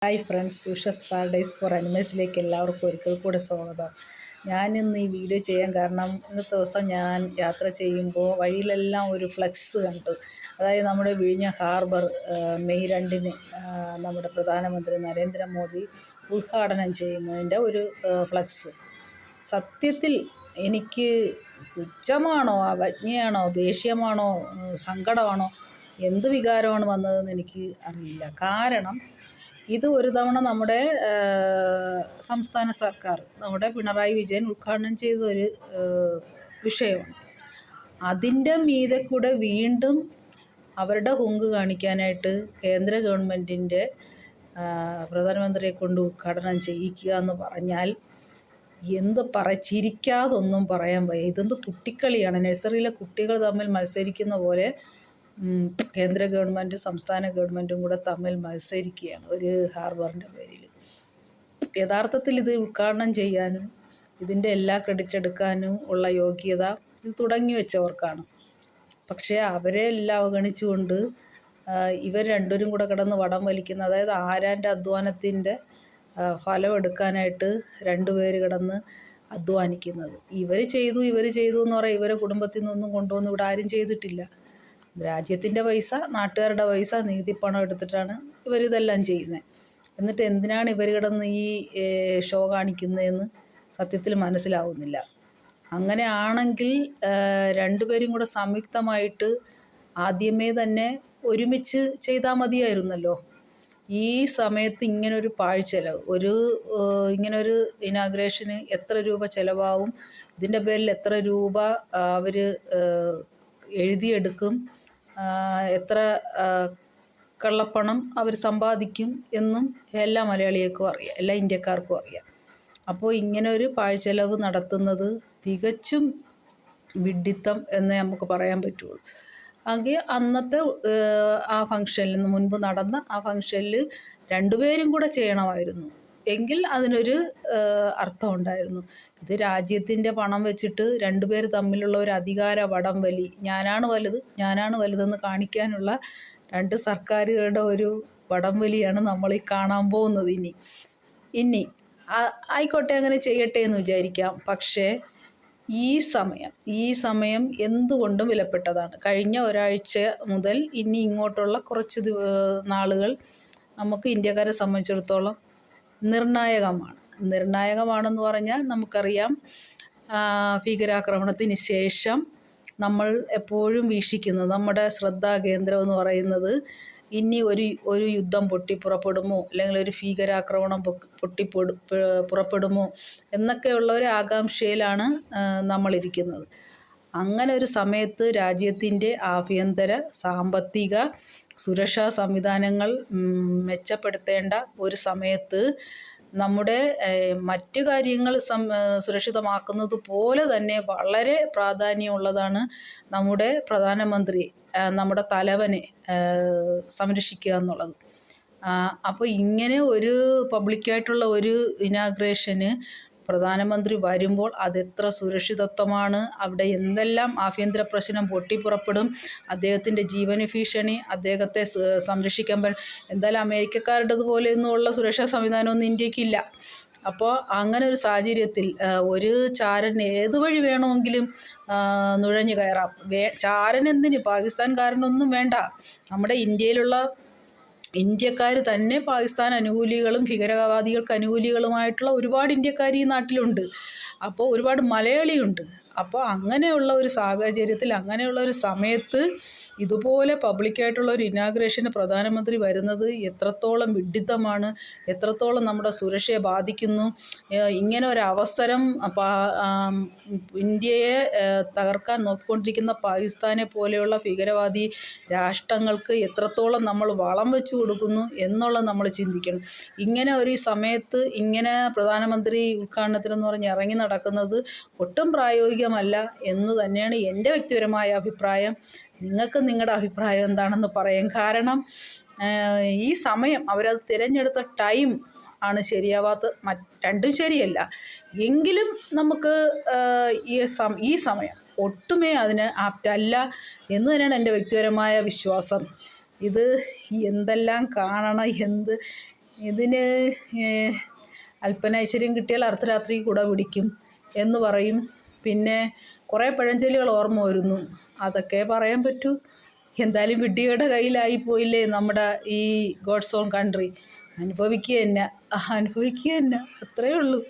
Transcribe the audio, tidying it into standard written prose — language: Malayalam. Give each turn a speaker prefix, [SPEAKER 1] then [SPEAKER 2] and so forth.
[SPEAKER 1] ഹായ് ഫ്രണ്ട്സ്, ഉഷസ് പാരഡൈസ് ഫോർ അനിമൽസിലേക്ക് എല്ലാവർക്കും ഒരിക്കൽ കൂടെ സ്വാഗതം. ഞാനിന്ന് ഈ വീഡിയോ ചെയ്യാൻ കാരണം, ഇന്നത്തെ ദിവസം ഞാൻ യാത്ര ചെയ്യുമ്പോൾ വഴിയിലെല്ലാം ഒരു ഫ്ലെക്സ് കണ്ടു. അതായത് നമ്മുടെ വിഴിഞ്ഞം ഹാർബർ മെയ് 2-ന് നമ്മുടെ പ്രധാനമന്ത്രി നരേന്ദ്രമോദി ഉദ്ഘാടനം ചെയ്യുന്നതിൻ്റെ ഒരു ഫ്ലെക്സ്. സത്യത്തിൽ എനിക്ക് പുച്ഛമാണോ, അവജ്ഞയാണോ, ദേഷ്യമാണോ, സങ്കടമാണോ, എന്ത് വികാരമാണ് വന്നതെന്ന് എനിക്ക് അറിയില്ല. കാരണം ഇത് ഒരു തവണ നമ്മുടെ സംസ്ഥാന സർക്കാർ, നമ്മുടെ പിണറായി വിജയൻ ഉദ്ഘാടനം ചെയ്ത ഒരു വിഷയമാണ്. അതിൻ്റെ മീതെ കൂടെ വീണ്ടും അവരുടെ ഹുങ്ക് കാണിക്കാനായിട്ട് കേന്ദ്ര ഗവൺമെൻറ്റിൻ്റെ പ്രധാനമന്ത്രിയെ കൊണ്ട് ഉദ്ഘാടനം ചെയ്യിക്കുക എന്ന് പറഞ്ഞാൽ ചിരിക്കാതൊന്നും പറയാൻ വയ്യ. ഇതെന്ത് കുട്ടിക്കളിയാണ്? നഴ്സറിയിലെ കുട്ടികൾ തമ്മിൽ മത്സരിക്കുന്ന പോലെ കേന്ദ്ര ഗവൺമെൻറ്റും സംസ്ഥാന ഗവൺമെൻറ്റും കൂടെ തമ്മിൽ മത്സരിക്കുകയാണ് ഒരു ഹാർബറിൻ്റെ പേരിൽ. യഥാർത്ഥത്തിൽ ഇത് ഉദ്ഘാടനം ചെയ്യാനും ഇതിൻ്റെ എല്ലാ ക്രെഡിറ്റ് എടുക്കാനും ഉള്ള യോഗ്യത ഇത് തുടങ്ങി വെച്ചവർക്കാണ്. പക്ഷേ അവരെ എല്ലാം അവഗണിച്ചുകൊണ്ട് ഇവർ രണ്ടുപേരും കൂടെ കിടന്ന് വടം വലിക്കുന്ന, അതായത് ആരാൻ്റെ അധ്വാനത്തിൻ്റെ ഫലം എടുക്കാനായിട്ട് രണ്ടുപേര് കിടന്ന് അധ്വാനിക്കുന്നത്. ഇവർ ചെയ്തു എന്ന് പറയാം. ഇവരെ കുടുംബത്തിൽ നിന്നൊന്നും കൊണ്ടുവന്ന് ഇവിടെ ആരും ചെയ്തിട്ടില്ല. രാജ്യത്തിൻ്റെ പൈസ, നാട്ടുകാരുടെ പൈസ, നികുതിപ്പണം എടുത്തിട്ടാണ് ഇവരിതെല്ലാം ചെയ്യുന്നത്. എന്നിട്ട് എന്തിനാണ് ഇവർ കിടന്ന് ഈ ഷോ കാണിക്കുന്നതെന്ന് സത്യത്തിൽ മനസ്സിലാവുന്നില്ല. അങ്ങനെ ആണെങ്കിൽ രണ്ടുപേരും കൂടെ സംയുക്തമായിട്ട് ആദ്യമേ തന്നെ ഒരുമിച്ച് ചെയ്താൽ മതിയായിരുന്നല്ലോ. ഈ സമയത്ത് ഇങ്ങനൊരു പാഴ്ചെലവ്, ഇങ്ങനൊരു ഇനാഗ്രേഷന് എത്ര രൂപ ചിലവാകും, ഇതിൻ്റെ പേരിൽ എത്ര രൂപ അവർ എഴുതിയെടുക്കും, എത്ര കള്ളപ്പണം അവർ സമ്പാദിക്കും എന്നും എല്ലാ മലയാളികൾക്കും അറിയാം, എല്ലാ ഇന്ത്യക്കാർക്കും അറിയാം. അപ്പോൾ ഇങ്ങനെ ഒരു പാഴ്ചെലവ് നടത്തുന്നത് തികച്ചും വിഡ്ഢിത്തം എന്നേ നമുക്ക് പറയാൻ പറ്റുള്ളൂ. ആകെ അന്നത്തെ ആ ഫംഗ്ഷനിൽ, മുൻപ് നടന്ന ആ ഫംഗ്ഷനിൽ രണ്ടുപേരും കൂടെ ചെയ്യണമായിരുന്നു എങ്കിൽ അതിനൊരു അർത്ഥം ഉണ്ടായിരുന്നു. ഇത് രാജ്യത്തിൻ്റെ പണം വെച്ചിട്ട് രണ്ടുപേർ തമ്മിലുള്ള ഒരു അധികാര വടംവലി, ഞാനാണ് വലുതെന്ന് കാണിക്കാനുള്ള രണ്ട് സർക്കാരുകളുടെ ഒരു വടംവലിയാണ് നമ്മൾ ഈ കാണാൻ പോകുന്നത്. ഇനി ആയിക്കോട്ടെ, അങ്ങനെ ചെയ്യട്ടെ എന്ന് വിചാരിക്കാം. പക്ഷേ ഈ സമയം എന്തുകൊണ്ടും വിലപ്പെട്ടതാണ്. കഴിഞ്ഞ ഒരാഴ്ച മുതൽ ഇനി ഇങ്ങോട്ടുള്ള കുറച്ച് നാളുകൾ നമുക്ക് ഇന്ത്യക്കാരെ സംബന്ധിച്ചിടത്തോളം നിർണായകമാണെന്ന് പറഞ്ഞാൽ നമുക്കറിയാം. ഭീകരാക്രമണത്തിന് ശേഷം നമ്മൾ എപ്പോഴും വീക്ഷിക്കുന്നത്, നമ്മുടെ ശ്രദ്ധാകേന്ദ്രം എന്ന് പറയുന്നത് ഇനി ഒരു യുദ്ധം പൊട്ടിപ്പുറപ്പെടുമോ, അല്ലെങ്കിൽ ഒരു ഭീകരാക്രമണം പുറപ്പെടുമോ എന്നൊക്കെയുള്ള ഒരു ആകാംക്ഷയിലാണ് നമ്മളിരിക്കുന്നത്. അങ്ങനെ ഒരു സമയത്ത് രാജ്യത്തിൻ്റെ ആഭ്യന്തര, സാമ്പത്തിക, സുരക്ഷാ സംവിധാനങ്ങൾ മെച്ചപ്പെടുത്തേണ്ട ഒരു സമയത്ത് നമ്മുടെ മറ്റു കാര്യങ്ങൾ സുരക്ഷിതമാക്കുന്നത് പോലെ തന്നെ വളരെ പ്രാധാന്യമുള്ളതാണ് നമ്മുടെ പ്രധാനമന്ത്രി, നമ്മുടെ തലവനെ സംരക്ഷിക്കുക എന്നുള്ളത്. അപ്പോൾ ഇങ്ങനെ ഒരു പബ്ലിക്കായിട്ടുള്ള ഒരു ഇനാഗ്രേഷന് പ്രധാനമന്ത്രി വരുമ്പോൾ അതെത്ര സുരക്ഷിതത്വമാണ്, അവിടെ എന്തെല്ലാം ആഭ്യന്തര പ്രശ്നം പൊട്ടിപ്പുറപ്പെടും, അദ്ദേഹത്തിൻ്റെ ജീവന് ഭീഷണി, അദ്ദേഹത്തെ സംരക്ഷിക്കാൻ എന്തായാലും അമേരിക്കക്കാരുടേതുപോലെയൊന്നുമുള്ള സുരക്ഷാ സംവിധാനമൊന്നും ഇന്ത്യക്കില്ല. അപ്പോൾ അങ്ങനെ ഒരു സാഹചര്യത്തിൽ ഒരു ചാരൻ ഏത് വഴി വേണമെങ്കിലും നുഴഞ്ഞു കയറാം. ചാരൻ എന്തിന്, പാകിസ്ഥാൻകാരനൊന്നും വേണ്ട. നമ്മുടെ ഇന്ത്യക്കാർ തന്നെ പാകിസ്ഥാൻ അനുകൂലികളും ഭീകരവാദികൾക്ക് അനുകൂലികളുമായിട്ടുള്ള ഒരുപാട് ഇന്ത്യക്കാർ ഈ നാട്ടിലുണ്ട്. അപ്പോൾ ഒരുപാട് മലയാളിയുണ്ട്. അപ്പോൾ അങ്ങനെയുള്ള ഒരു സാഹചര്യത്തിൽ, അങ്ങനെയുള്ള ഒരു സമയത്ത് ഇതുപോലെ പബ്ലിക്കായിട്ടുള്ള ഒരു ഇനാഗ്രേഷന് പ്രധാനമന്ത്രി വരുന്നത് എത്രത്തോളം വിഡ്ഢിത്തമാണ്, എത്രത്തോളം നമ്മുടെ സുരക്ഷയെ ബാധിക്കുന്നു. ഇങ്ങനെ ഒരു അവസരം ഇന്ത്യയെ തകർക്കാൻ നോക്കിക്കൊണ്ടിരിക്കുന്ന പാകിസ്ഥാനെ പോലെയുള്ള ഭീകരവാദി രാഷ്ട്രങ്ങൾക്ക് എത്രത്തോളം നമ്മൾ വളം വെച്ചു കൊടുക്കുന്നു എന്നുള്ളത് നമ്മൾ ചിന്തിക്കണം. ഇങ്ങനെ ഒരു സമയത്ത് ഇങ്ങനെ പ്രധാനമന്ത്രി ഉദ്ഘാടനത്തിനെന്ന് പറഞ്ഞ് ഇറങ്ങി നടക്കുന്നത് ഒട്ടും പ്രായോഗികമല്ല എന്ന് തന്നെയാണ് എൻ്റെ വ്യക്തിപരമായ അഭിപ്രായം. നിങ്ങൾക്ക് നിങ്ങളുടെ അഭിപ്രായം എന്താണെന്ന് പറയാം. കാരണം ഈ സമയം, അവരത് തിരഞ്ഞെടുത്ത ടൈം ആണ് ശരിയാവാത്ത. രണ്ടും ശരിയല്ല എങ്കിലും നമുക്ക് ഈ സമയം ഒട്ടുമേ അതിന് ആപ്റ്റല്ല എന്ന് തന്നെയാണ് എൻ്റെ വ്യക്തിപരമായ വിശ്വാസം. ഇത് എന്തെല്ലാം കാണണം, ഇതിന് അല്പനൈശ്വര്യം കിട്ടിയാൽ അർദ്ധരാത്രി കുട പിടിക്കും എന്ന് പറയും. പിന്നെ കുറേ പഴഞ്ചൊല്ലുകൾ ഓർമ്മ വരുന്നു. അതൊക്കെ പറയാൻ പറ്റൂ. എന്തായാലും വിഡ്ഢിയുടെ കയ്യിലായിപ്പോയില്ലേ നമ്മുടെ ഈ ഗോഡ്സ് ഓൺ കൺട്രി. അനുഭവിക്കുക തന്നെ, അത്രയേ ഉള്ളൂ.